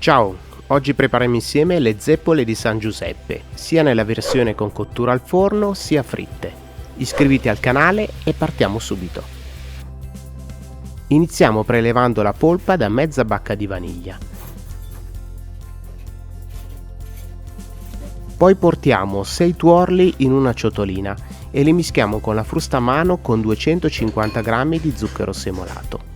Ciao, oggi prepariamo insieme le zeppole di San Giuseppe, sia nella versione con cottura al forno sia fritte. Iscriviti al canale e partiamo subito. Iniziamo prelevando la polpa da mezza bacca di vaniglia. Poi portiamo 6 tuorli in una ciotolina e li mischiamo con la frusta a mano con 250 g di zucchero semolato.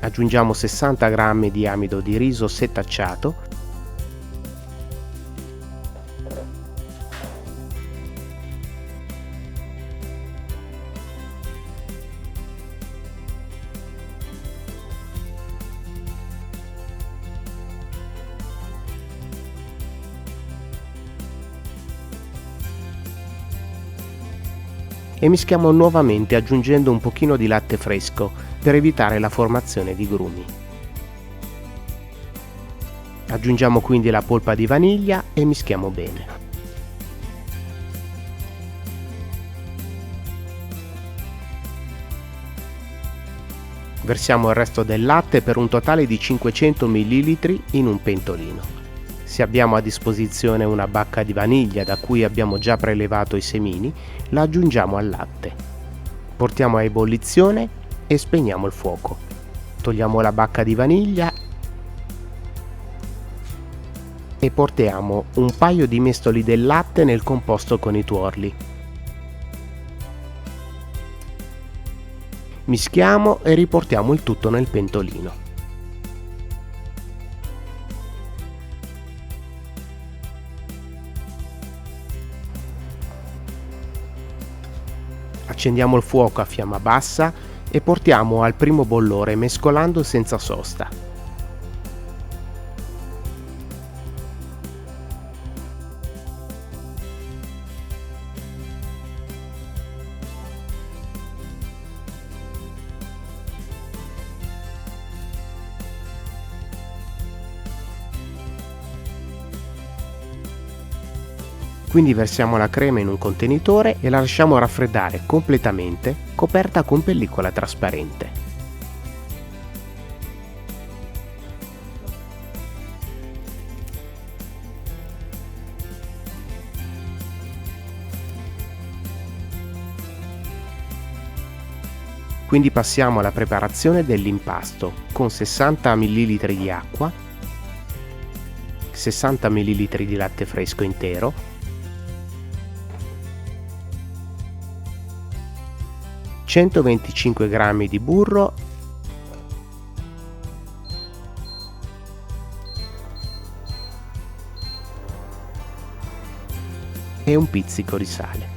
Aggiungiamo 60 g di amido di riso setacciato e mischiamo nuovamente aggiungendo un pochino di latte fresco per evitare la formazione di grumi. Aggiungiamo quindi la polpa di vaniglia e mischiamo bene. Versiamo il resto del latte per un totale di 500 ml in un pentolino. Se abbiamo a disposizione una bacca di vaniglia da cui abbiamo già prelevato i semini, la aggiungiamo al latte. Portiamo a ebollizione e spegniamo il fuoco. Togliamo la bacca di vaniglia e portiamo un paio di mestoli del latte nel composto con i tuorli. Mischiamo e riportiamo il tutto nel pentolino. Accendiamo il fuoco a fiamma bassa e portiamo al primo bollore mescolando senza sosta. Quindi versiamo la crema in un contenitore e la lasciamo raffreddare completamente, coperta con pellicola trasparente. Quindi passiamo alla preparazione dell'impasto con 60 ml di acqua, 60 ml di latte fresco intero, 125 g di burro e un pizzico di sale.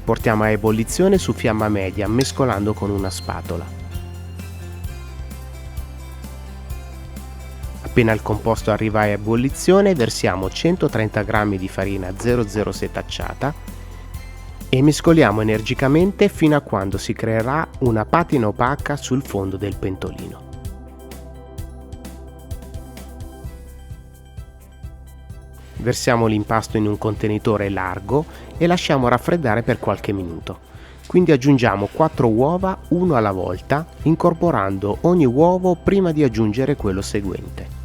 Portiamo a ebollizione su fiamma media mescolando con una spatola. Appena il composto arriva a ebollizione versiamo 130 g di farina 00 setacciata e mescoliamo energicamente fino a quando si creerà una patina opaca sul fondo del pentolino. Versiamo l'impasto in un contenitore largo e lasciamo raffreddare per qualche minuto. Quindi aggiungiamo 4 uova, uno alla volta, incorporando ogni uovo prima di aggiungere quello seguente.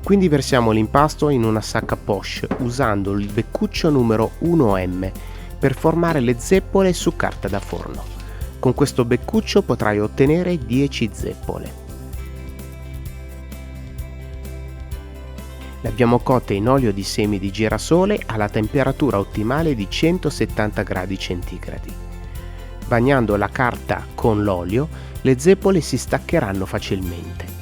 Quindi versiamo l'impasto in una sacca poche usando il beccuccio numero 1M per formare le zeppole su carta da forno. Con questo beccuccio potrai ottenere 10 zeppole. Le abbiamo cotte in olio di semi di girasole alla temperatura ottimale di 170 gradi centigradi. Bagnando la carta con l'olio, le zeppole si staccheranno facilmente.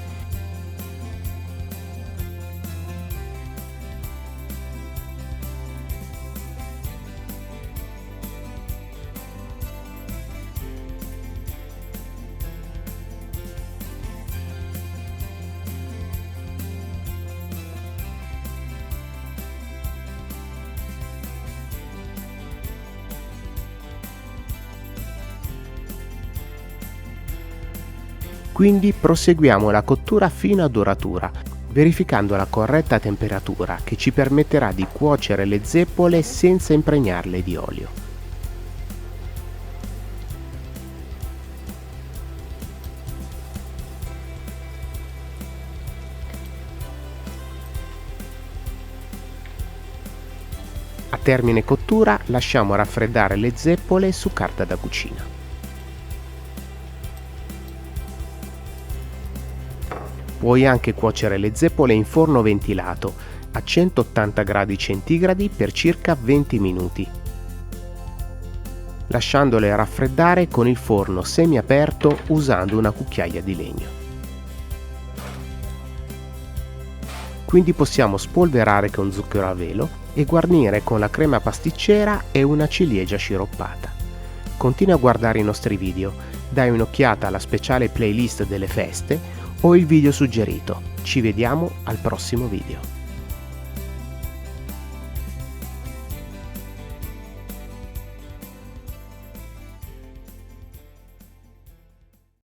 Quindi proseguiamo la cottura fino a doratura, verificando la corretta temperatura che ci permetterà di cuocere le zeppole senza impregnarle di olio. A termine cottura lasciamo raffreddare le zeppole su carta da cucina. Puoi anche cuocere le zeppole in forno ventilato a 180 gradi centigradi per circa 20 minuti, lasciandole raffreddare con il forno semiaperto usando una cucchiaia di legno. Quindi possiamo spolverare con zucchero a velo e guarnire con la crema pasticcera e una ciliegia sciroppata. Continua a guardare i nostri video, dai un'occhiata alla speciale playlist delle feste o il video suggerito. Ci vediamo al prossimo video.